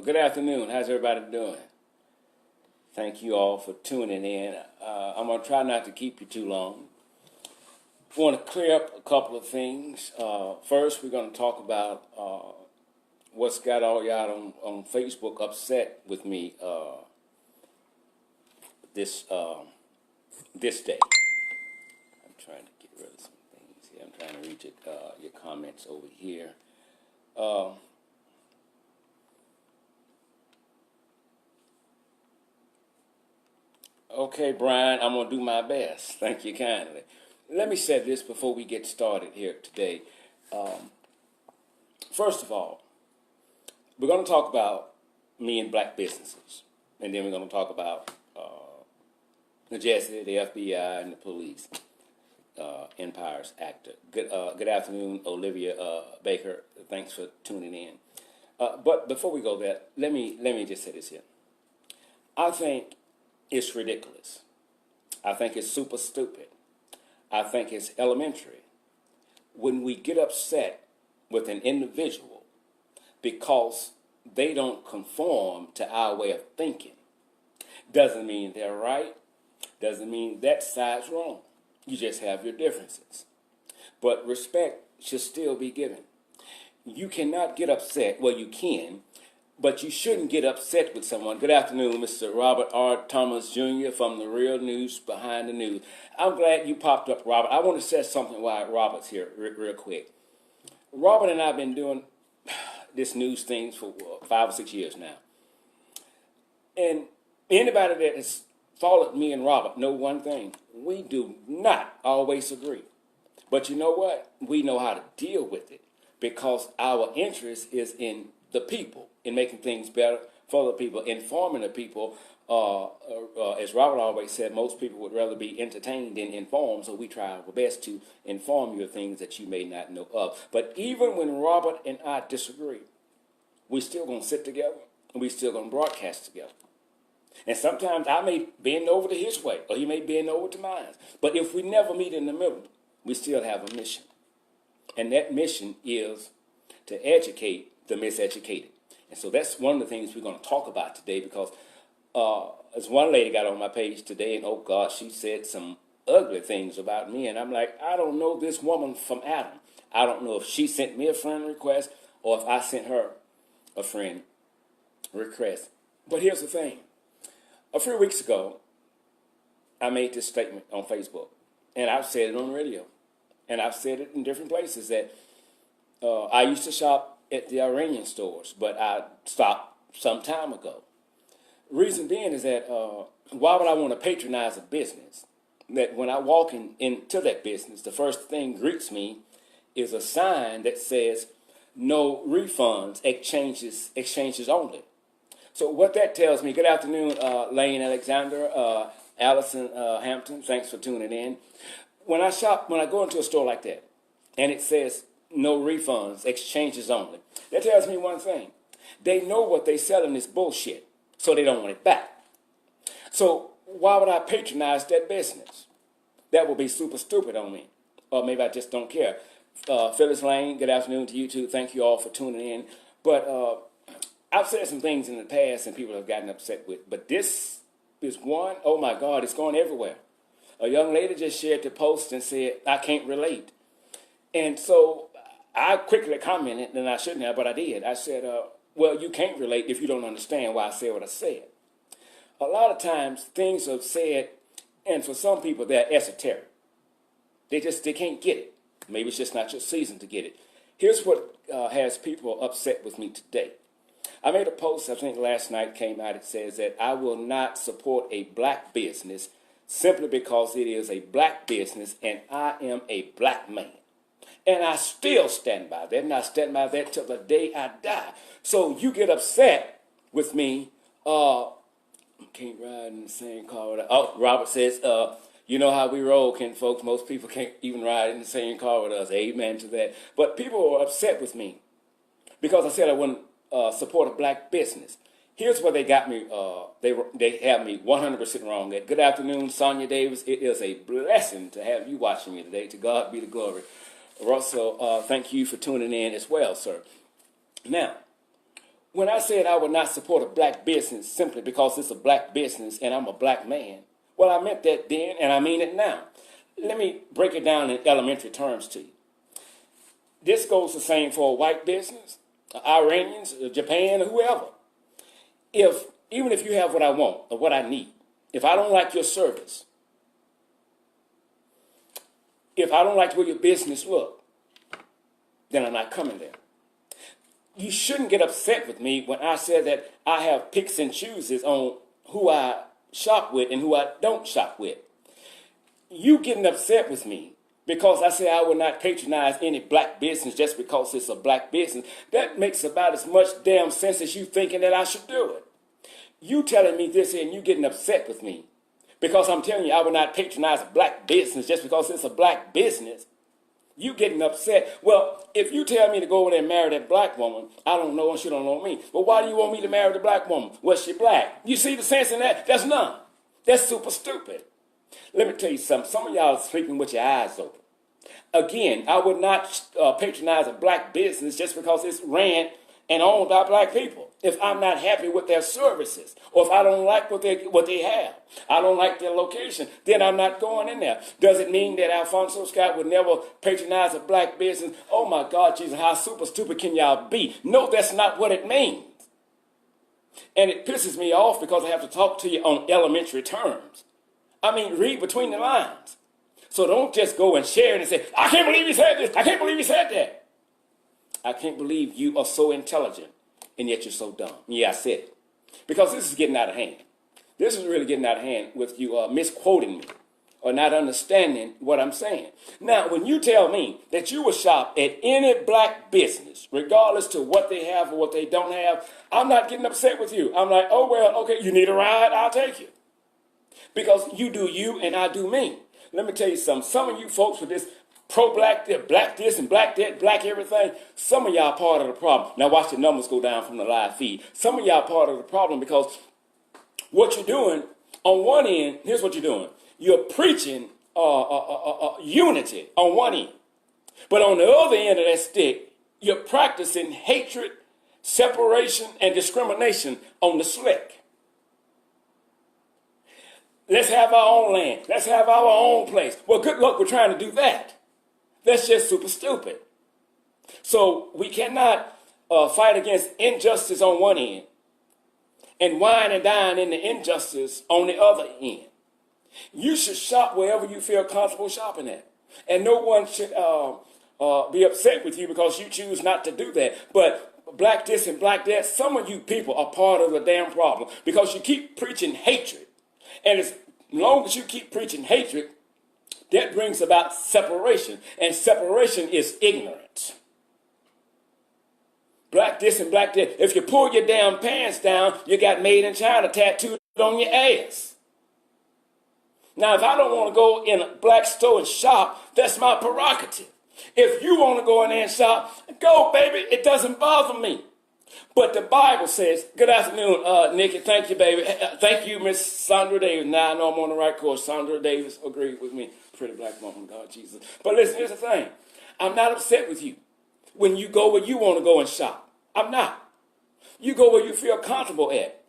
Good afternoon. How's everybody doing? Thank you all for tuning in. I'm going to try not to keep you too long. I want to clear up a couple of things. First, we're going to talk about what's got all y'all on Facebook upset with me this day. I'm trying to get rid of some things here. I'm trying to reach your comments over here. Okay, Brian, I'm going to do my best. Thank you kindly. Let me say this before we get started here today. First of all, we're going to talk about me and black businesses. And then we're going to talk about the Jussie, the FBI, and the police. Empire's actor. Good afternoon, Olivia Baker. Thanks for tuning in. But before we go there, let me just say this here. I think it's ridiculous. I think it's super stupid. I think it's elementary when we get upset with an individual because they don't conform to our way of thinking. Doesn't mean they're right. Doesn't mean that side's wrong. You just have your differences. But respect should still be given. You cannot get upset. Well, you can, but you shouldn't get upset with someone. Good afternoon, Mr. Robert R. Thomas Jr. from The Real News Behind the News. I'm glad you popped up, Robert. I want to say something while Robert's here real quick. Robert and I have been doing this news thing for 5 or 6 years now. And anybody that has followed me and Robert know one thing. We do not always agree. But you know what? We know how to deal with it because our interest is in the people, in making things better for the people, informing the people. As Robert always said, most people would rather be entertained than informed, so we try our best to inform you of things that you may not know of. But even when Robert and I disagree, we still going to sit together and we still going to broadcast together. And sometimes I may bend over to his way or he may bend over to mine. But if we never meet in the middle, we still have a mission. And that mission is to educate the miseducated. And so that's one of the things we're going to talk about today because as one lady got on my page today and, oh, God, she said some ugly things about me. And I'm like, I don't know this woman from Adam. I don't know if she sent me a friend request or if I sent her a friend request. But here's the thing. A few weeks ago, I made this statement on Facebook. And I've said it on the radio. And I've said it in different places that I used to shop at the Iranian stores, but I stopped some time ago. Reason being is that why would I want to patronize a business that when I walk into that business, the first thing greets me is a sign that says no refunds, exchanges only. So what that tells me, good afternoon, Lane Alexander, Allison Hampton, thanks for tuning in. When I go into a store like that and it says no refunds, exchanges only, that tells me one thing. They know what they selling is bullshit, so they don't want it back. So why would I patronize that business? That would be super stupid on me. Or maybe I just don't care. Phyllis Lane, good afternoon to you too. Thank you all for tuning in. But I've said some things in the past and people have gotten upset with. But this is one, oh my God, it's going everywhere. A young lady just shared the post and said, I can't relate. And so I quickly commented, and I shouldn't have, but I did. I said, well, you can't relate if you don't understand why I said what I said. A lot of times things are said, and for some people, they're esoteric. They can't get it. Maybe it's just not your season to get it. Here's what has people upset with me today. I made a post, I think last night came out, it says that I will not support a black business simply because it is a black business and I am a black man. And I still stand by that, and I stand by that till the day I die. So you get upset with me, can't ride in the same car with us. Oh, Robert says, you know how we roll, Ken, folks. Most people can't even ride in the same car with us. Amen to that. But people are upset with me because I said I wouldn't support a black business. Here's where they got me. They have me 100% wrong. Good afternoon, Sonia Davis. It is a blessing to have you watching me today. To God be the glory. Russell, thank you for tuning in as well, sir. Now, when I said I would not support a black business simply because it's a black business and I'm a black man, well, I meant that then and I mean it now. Let me break it down in elementary terms to you. This goes the same for a white business, Iranians, Japan, or whoever. Even if you have what I want or what I need, if I don't like your service, if I don't like the way your business look, then I'm not coming there. You shouldn't get upset with me when I said that I have picks and chooses on who I shop with and who I don't shop with. You getting upset with me because I say I will not patronize any black business just because it's a black business, that makes about as much damn sense as you thinking that I should do it. You telling me this and you getting upset with me because I'm telling you I will not patronize a black business just because it's a black business. You getting upset. Well, if you tell me to go over there and marry that black woman, I don't know and she don't know me. But why do you want me to marry the black woman? Was she black? You see the sense in that? That's none. That's super stupid. Let me tell you something. Some of y'all are sleeping with your eyes open. Again, I would not patronize a black business just because it's ran and owned by black people. If I'm not happy with their services, or if I don't like what they have, I don't like their location, then I'm not going in there. Does it mean that Alphonso-Scott would never patronize a black business? Oh my God, Jesus, how super stupid can y'all be? No, that's not what it means. And it pisses me off because I have to talk to you on elementary terms. I mean, read between the lines. So don't just go and share it and say, I can't believe he said this, I can't believe he said that. I can't believe you are so intelligent and yet you're so dumb. Yeah, I said it. Because this is getting out of hand. This is really getting out of hand with you misquoting me or not understanding what I'm saying. Now, when you tell me that you will shop at any black business, regardless to what they have or what they don't have, I'm not getting upset with you. I'm like, oh, well, okay, you need a ride? I'll take you. Because you do you and I do me. Let me tell you something. Some of you folks with this pro-black this and black that, black everything, some of y'all part of the problem. Now watch the numbers go down from the live feed. Some of y'all part of the problem because what you're doing, on one end, here's what you're doing. You're preaching unity on one end. But on the other end of that stick, you're practicing hatred, separation, and discrimination on the slick. Let's have our own land. Let's have our own place. Well, good luck with trying to do that. That's just super stupid. So we cannot fight against injustice on one end and wine and dine in the injustice on the other end. You should shop wherever you feel comfortable shopping at. And no one should be upset with you because you choose not to do that. But black this and black that, some of you people are part of the damn problem because you keep preaching hatred. And as long as you keep preaching hatred, that brings about separation. And separation is ignorance. Black this and black that. If you pull your damn pants down, you got made in China tattooed on your ass. Now, if I don't want to go in a black store and shop, that's my prerogative. If you want to go in there and shop, go, baby. It doesn't bother me. But the Bible says, good afternoon, Nikki. Thank you, baby. Thank you, Miss Sandra Davis. Now I know I'm on the right course. Sandra Davis agreed with me. Pretty black woman, God, Jesus. But listen, here's the thing. I'm not upset with you when you go where you want to go and shop. I'm not. You go where you feel comfortable at.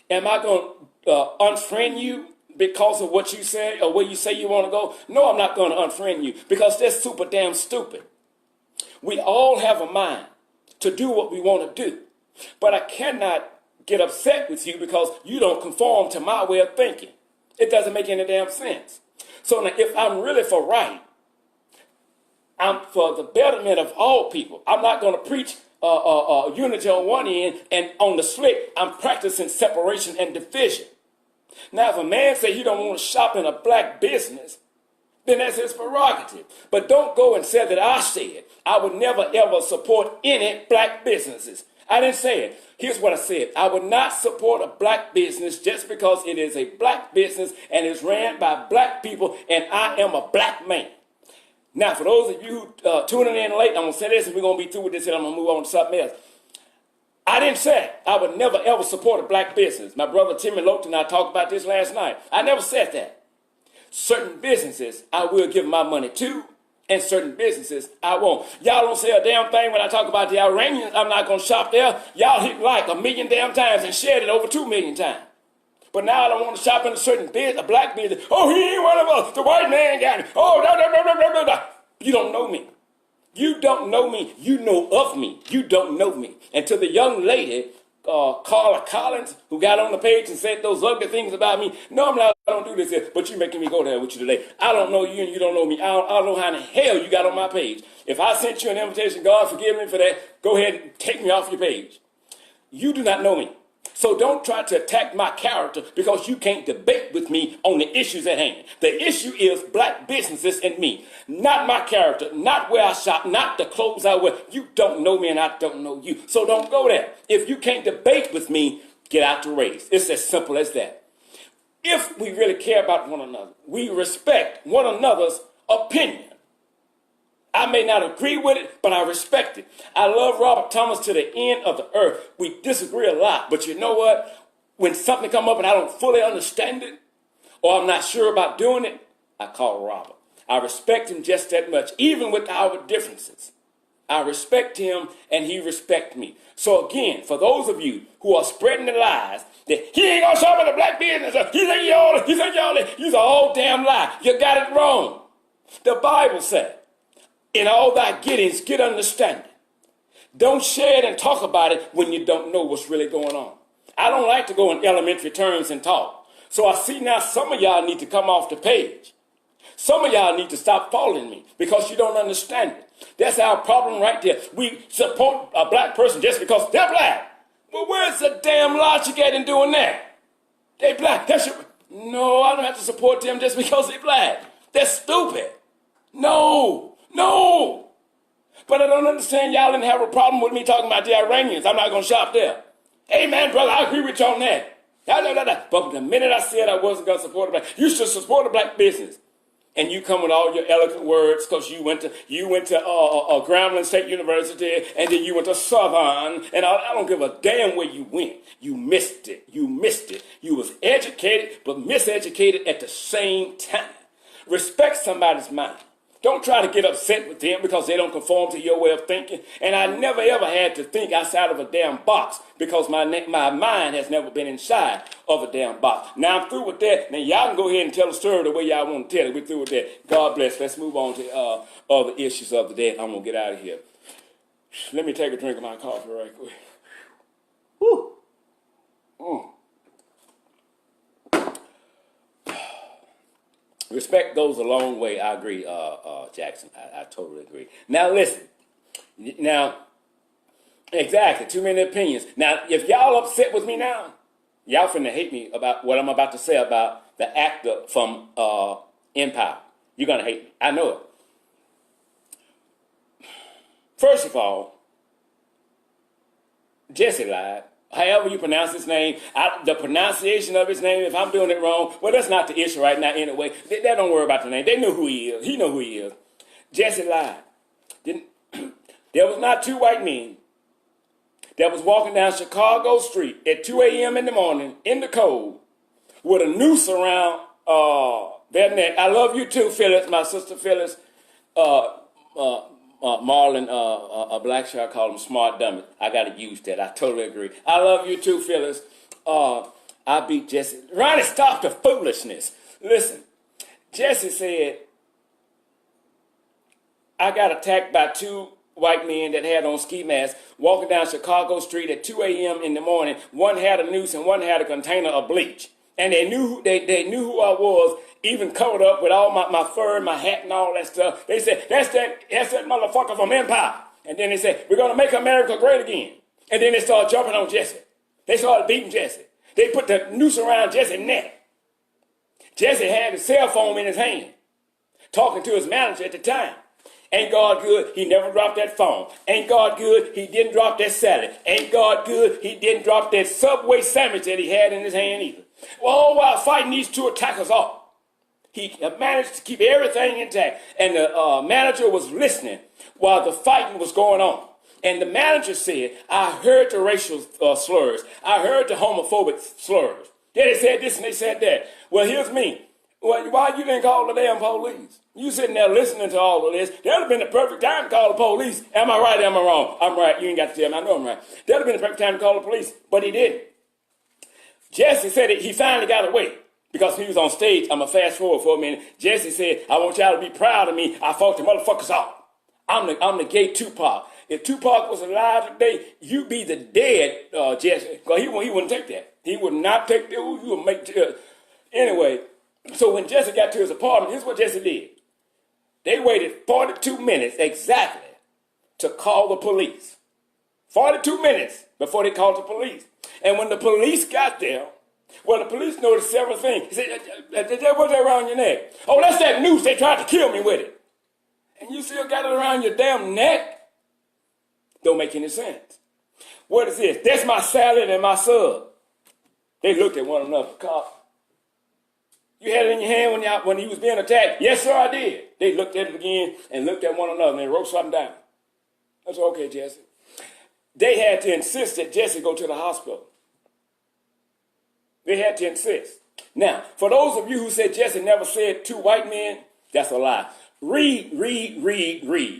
Am I going to unfriend you because of what you say or where you say you want to go? No, I'm not going to unfriend you because that's super damn stupid. We all have a mind to do what we want to do. But I cannot get upset with you because you don't conform to my way of thinking. It doesn't make any damn sense. So now if I'm really for right, I'm for the betterment of all people. I'm not going to preach unity on one end and on the slick, I'm practicing separation and division. Now, if a man says he don't want to shop in a black business, then that's his prerogative. But don't go and say that I said I would never ever support any black businesses. I didn't say it. Here's what I said. I would not support a black business just because it is a black business and is ran by black people and I am a black man. Now, for those of you tuning in late, I'm going to say this and we're going to be through with this and I'm going to move on to something else. I didn't say I would never ever support a black business. My brother Timmy Lopton and I talked about this last night. I never said that. Certain businesses I will give my money to and certain businesses I won't. Y'all don't say a damn thing when I talk about the Iranians. I'm not going to shop there. Y'all hit like 1 million damn times and shared it over 2 million times. But now I don't want to shop in a certain business, a black business. Oh, he ain't one of us. The white man got it. Oh, da, da, da, da, da, da, da. You don't know me. You don't know me. You know of me. You don't know me. And to the young lady, Carla Collins, who got on the page and said those ugly things about me. No, I don't do this here, but you making me go there with you today. I don't know you and you don't know me. I don't know how in the hell you got on my page. If I sent you an invitation, God forgive me for that, go ahead and take me off your page. You do not know me. So don't try to attack my character because you can't debate with me on the issues at hand. The issue is black businesses and me, not my character, not where I shop, not the clothes I wear. You don't know me and I don't know you. So don't go there. If you can't debate with me, get out the race. It's as simple as that. If we really care about one another, we respect one another's opinion. I may not agree with it, but I respect it. I love Robert Thomas to the end of the earth. We disagree a lot, but you know what? When something comes up and I don't fully understand it, or I'm not sure about doing it, I call Robert. I respect him just that much, even with our differences. I respect him and he respects me. So again, for those of you who are spreading the lies that he ain't gonna shop at the black business, he think y'all, you's a whole damn lie. You got it wrong. The Bible says, in all thy gettings, get understanding. Don't share it and talk about it when you don't know what's really going on. I don't like to go in elementary terms and talk. So I see now some of y'all need to come off the page. Some of y'all need to stop following me because you don't understand it. That's our problem right there. We support a black person just because they're black. Well, where's the damn logic at in doing that? They black. No, I don't have to support them just because they're black. They're stupid. No. But I don't understand y'all didn't have a problem with me talking about the Iranians. I'm not going to shop there. Hey, man, brother, I agree with you on that. But the minute I said I wasn't going to support a black, you should support a black business. And you come with all your eloquent words because you went to Grambling State University and then you went to Southern. And I don't give a damn where you went. You missed it. You was educated but miseducated at the same time. Respect somebody's mind. Don't try to get upset with them because they don't conform to your way of thinking. And I never ever had to think outside of a damn box because my mind has never been inside of a damn box. Now I'm through with that. Now y'all can go ahead and tell the story the way y'all want to tell it. We're through with that. God bless. Let's move on to other issues of the day. I'm going to get out of here. Let me take a drink of my coffee right quick. Woo. Respect goes a long way. I agree, Jackson. I totally agree. Now, listen. Now, exactly, too many opinions. Now, if y'all upset with me now, y'all finna hate me about what I'm about to say about the actor from Empire. You're going to hate me. I know it. First of all, Jussie lied. However you pronounce his name, the pronunciation of his name, if I'm doing it wrong, well, that's not the issue right now anyway. They don't worry about the name. They know who he is. He know who he is. Jussie lied. There was not two white men that was walking down Chicago Street at 2 a.m. in the morning in the cold with a noose around their neck. I love you too, Phyllis, my sister Phyllis. Marlon, a black shirt, called him smart dummy. I got to use that. I totally agree. I love you too, Phyllis. I beat Jussie. Ronnie, stop the foolishness. Listen, Jussie said, I got attacked by two white men that had on ski masks walking down Chicago Street at 2 a.m. in the morning. One had a noose and one had a container of bleach. And they knew who I was, even covered up with all my fur, my hat, and all that stuff. They said, that's that motherfucker from Empire. And then they said, we're going to make America great again. And then they started jumping on Jussie. They started beating Jussie. They put the noose around Jussie's neck. Jussie had his cell phone in his hand, talking to his manager at the time. Ain't God good, he never dropped that phone. Ain't God good, he didn't drop that salad. Ain't God good, he didn't drop that Subway sandwich that he had in his hand either. Well, all while fighting these two attackers off, he managed to keep everything intact. And the manager was listening while the fighting was going on. And the manager said, I heard the racial slurs. I heard the homophobic slurs. Then they said this and they said that. Well, here's me. Well, why you didn't call the damn police? You sitting there listening to all of this. That would have been the perfect time to call the police. Am I right? Am I wrong? I'm right. You ain't got to tell me. I know I'm right. That would have been the perfect time to call the police, but he didn't. Jussie said he finally got away because he was on stage. I'm going to fast forward for a minute. Jussie said, I want y'all to be proud of me. I fought the motherfuckers off. I'm the gay Tupac. If Tupac was alive today, you'd be the dead Jussie. Because he wouldn't take that. He would not take that. You would make anyway, so when Jussie got to his apartment, here's what Jussie did. They waited 42 minutes exactly to call the police. 42 minutes before they called the police. And when the police got there, well, the police noticed several things. He said, what's that around your neck? Oh, that's that noose. They tried to kill me with it. And you still got it around your damn neck? Don't make any sense. What is this? That's my salad and my sub. They looked at one another. Cop, you had it in your hand when he was being attacked? Yes, sir, I did. They looked at it again and looked at one another and they wrote something down. I said, okay, Jussie. They had to insist that Jussie go to the hospital. They had to insist. Now, for those of you who said Jussie never said two white men, that's a lie. Read.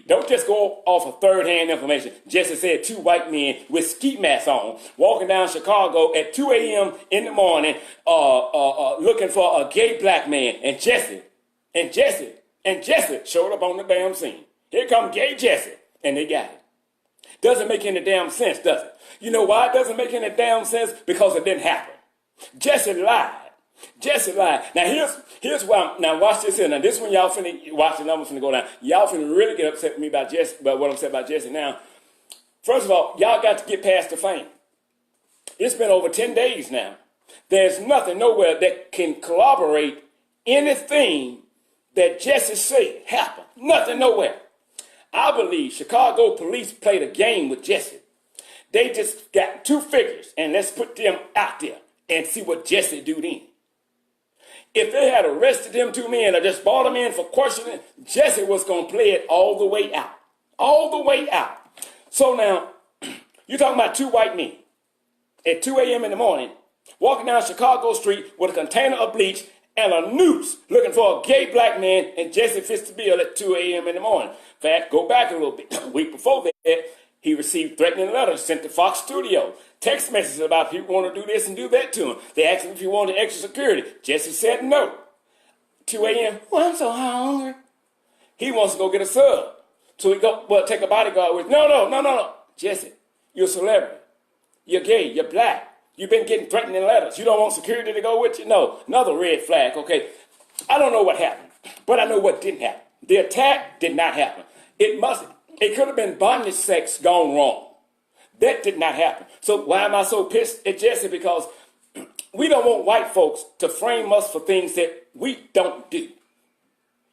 Don't just go off of third-hand information. Jussie said two white men with ski masks on, walking down Chicago at 2 a.m. in the morning, looking for a gay black man. And Jussie showed up on the damn scene. Here come gay Jussie, and they got it. Doesn't make any damn sense, does it? You know why it doesn't make any damn sense? Because it didn't happen. Jussie lied. Jussie lied. Now here's why. Now watch this here. Now this one y'all finna watch the numbers finna go down. Y'all finna really get upset with me about Jussie, about what I'm saying about Jussie now. First of all, y'all got to get past the fame. It's been over 10 days now. There's nothing nowhere that can corroborate anything that Jussie said happened. Nothing nowhere. I believe Chicago police played a game with Jussie. They just got two figures, and let's put them out there and see what Jussie do then. If they had arrested them two men or just brought them in for questioning, Jussie was going to play it all the way out. All the way out. So now, you're talking about two white men at 2 a.m. in the morning, walking down Chicago Street with a container of bleach and a noose looking for a gay black man, and Jussie fits the bill at 2 a.m. in the morning. In fact, go back a little bit. A week before that, he received threatening letters sent to Fox Studios. Text messages about people want to do this and do that to him. They asked him if he wanted extra security. Jussie said no. 2 a.m. Well, I'm so hungry. He wants to go get a sub. So he take a bodyguard with. No. Jussie, you're a celebrity. You're gay. You're black. You've been getting threatening letters. You don't want security to go with you? No. Another red flag. Okay. I don't know what happened, but I know what didn't happen. The attack did not happen. It could have been bondage sex gone wrong. That did not happen. So why am I so pissed at Jussie? Because we don't want white folks to frame us for things that we don't do.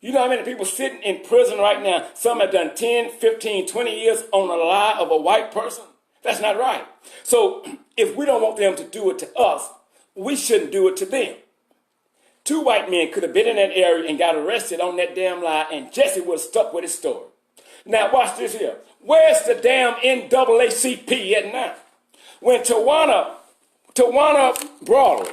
You know how many people sitting in prison right now? Some have done 10, 15, 20 years on a lie of a white person. That's not right. So if we don't want them to do it to us, we shouldn't do it to them. Two white men could have been in that area and got arrested on that damn lie, and Jussie would have stuck with his story. Now watch this here. Where's the damn NAACP at now? When Tawana Brawley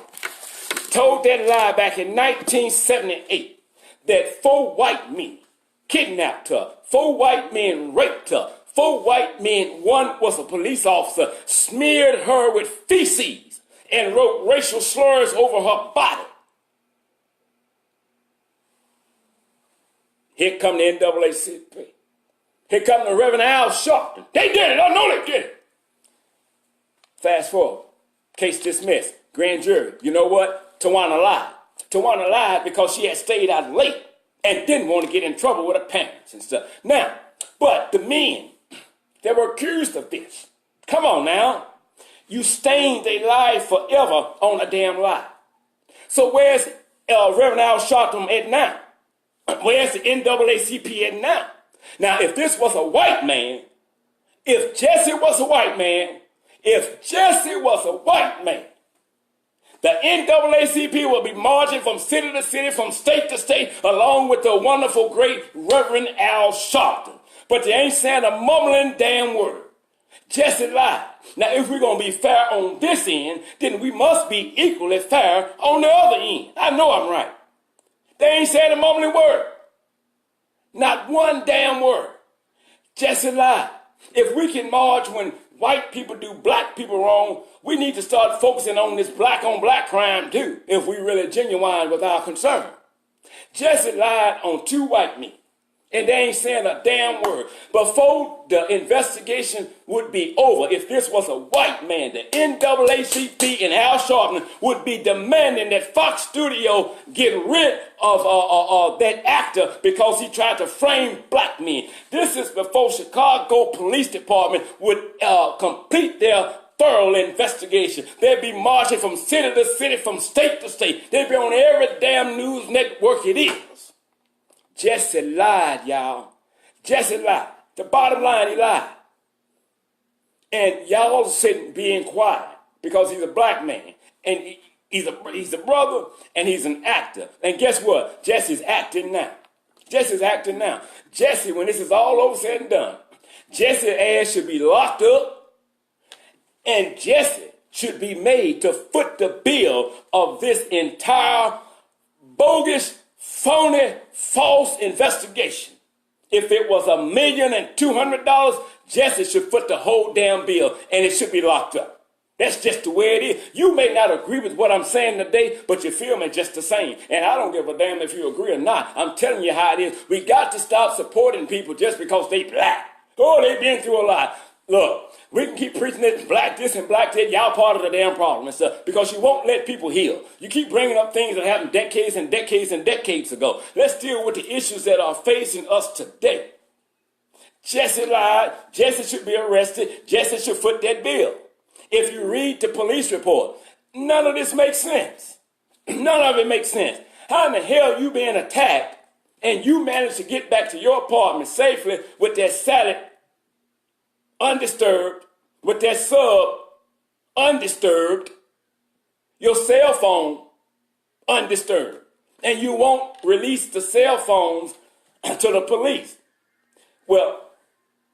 told that lie back in 1978 that 4 white men kidnapped her, 4 white men raped her, 4 white men, one was a police officer, smeared her with feces and wrote racial slurs over her body. Here come the NAACP. Here come the Reverend Al Sharpton. They did it. I know they did it. Fast forward. Case dismissed. Grand jury. You know what? Tawana lied. Tawana lied because she had stayed out late and didn't want to get in trouble with her parents and stuff. Now, but the men that were accused of this, come on now. You stained their life forever on a damn lie. So where's Reverend Al Sharpton at now? Where's the NAACP at now? Now, if this was a white man, if Jussie was a white man, the NAACP will be marching from city to city, from state to state, along with the wonderful, great Reverend Al Sharpton. But they ain't saying a mumbling damn word. Jussie lied. Now, if we're going to be fair on this end, then we must be equally fair on the other end. I know I'm right. They ain't said a mumbling word. Not one damn word. Jussie lied. If we can march when white people do black people wrong, we need to start focusing on this black on black crime too, if we really genuine with our concern. Jussie lied on 2 white men, and they ain't saying a damn word. Before the investigation would be over, if this was a white man, the NAACP and Al Sharpton would be demanding that Fox Studio get rid of that actor because he tried to frame black men. This is before Chicago Police Department would complete their thorough investigation. They'd be marching from city to city, from state to state. They'd be on every damn news network it is. Jussie lied, y'all. Jussie lied. The bottom line, he lied. And y'all sitting being quiet because he's a black man. And he's a brother and he's an actor. And guess what? Jussie's acting now. Jussie's acting now. Jussie, when this is all over said and done, Jussie's ass should be locked up. And Jussie should be made to foot the bill of this entire bogus, phony, false investigation. If it was $1,200,000, Jussie should foot the whole damn bill, and it should be locked up. That's just the way it is. You may not agree with what I'm saying today, but you feel me just the same. And I don't give a damn if you agree or not. I'm telling you how it is. We got to stop supporting people just because they black. Oh, they've been through a lot. Look, we can keep preaching this and black that. Y'all part of the damn problem and stuff because you won't let people heal. You keep bringing up things that happened decades and decades and decades ago. Let's deal with the issues that are facing us today. Jussie lied. Jussie should be arrested. Jussie should foot that bill. If you read the police report, none of this makes sense. None of it makes sense. How in the hell you being attacked and you managed to get back to your apartment safely with that salad undisturbed, with that sub undisturbed, your cell phone undisturbed, and you won't release the cell phones to the police? Well,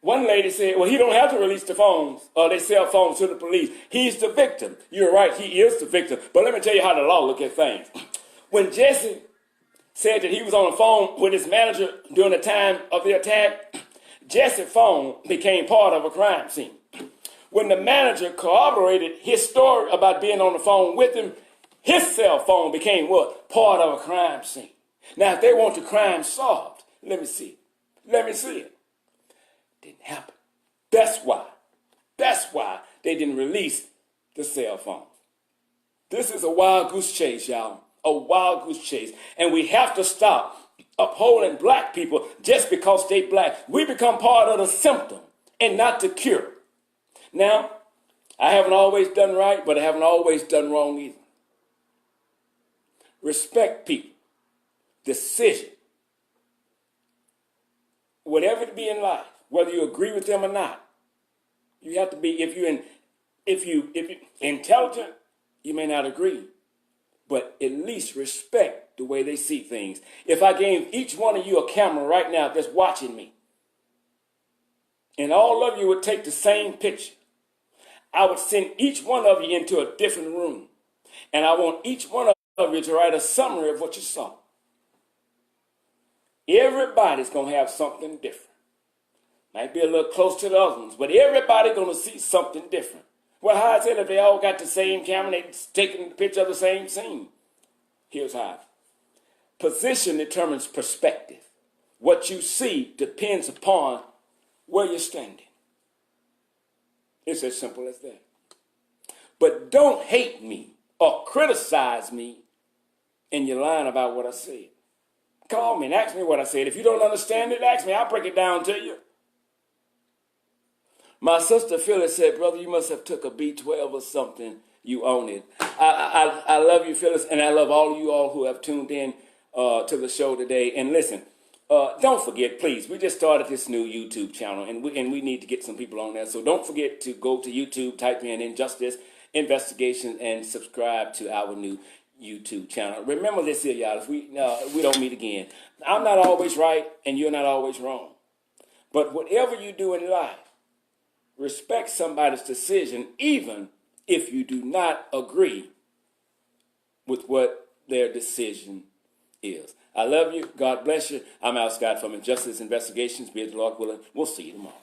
one lady said, well, he don't have to release the phones or their cell phones to the police. He's the victim. You're right, he is the victim. But let me tell you how the law look at things. When Jussie said that he was on the phone with his manager during the time of the attack, Jussie's phone became part of a crime scene. When the manager corroborated his story about being on the phone with him, his cell phone became what? Part of a crime scene. Now, if they want the crime solved, let me see it. Let me see it. Didn't happen. That's why they didn't release the cell phone. This is a wild goose chase, y'all. A wild goose chase. And we have to stop upholding black people just because they black. We become part of the symptom and not the cure. Now, I haven't always done right, but I haven't always done wrong either. Respect people. Decision. Whatever it be in life, whether you agree with them or not, you have to be, if you're intelligent, you may not agree, but at least respect the way they see things. If I gave each one of you a camera right now that's watching me, and all of you would take the same picture, I would send each one of you into a different room, and I want each one of you to write a summary of what you saw. Everybody's going to have something different. Might be a little close to the other ones, but everybody's going to see something different. Well, how is it if they all got the same camera and they taking the picture of the same scene? Here's how. Position determines perspective. What you see depends upon where you're standing. It's as simple as that. But don't hate me or criticize me and you're lying about what I said. Call me and ask me what I said. If you don't understand it, ask me. I'll break it down to you. My sister Phyllis said, brother, you must have took a B12 or something. You own it. I love you, Phyllis, and I love all of you all who have tuned in to the show today. And listen, don't forget, please, we just started this new YouTube channel, and we need to get some people on there. So don't forget to go to YouTube, type in Injustice Investigation, and subscribe to our new YouTube channel. Remember this here, y'all. If we don't meet again, I'm not always right, and you're not always wrong. But whatever you do in life, respect somebody's decision, even if you do not agree with what their decision is. I love you. God bless you. I'm Al Scott from Injustice Investigations. Be it the Lord willing. We'll see you tomorrow.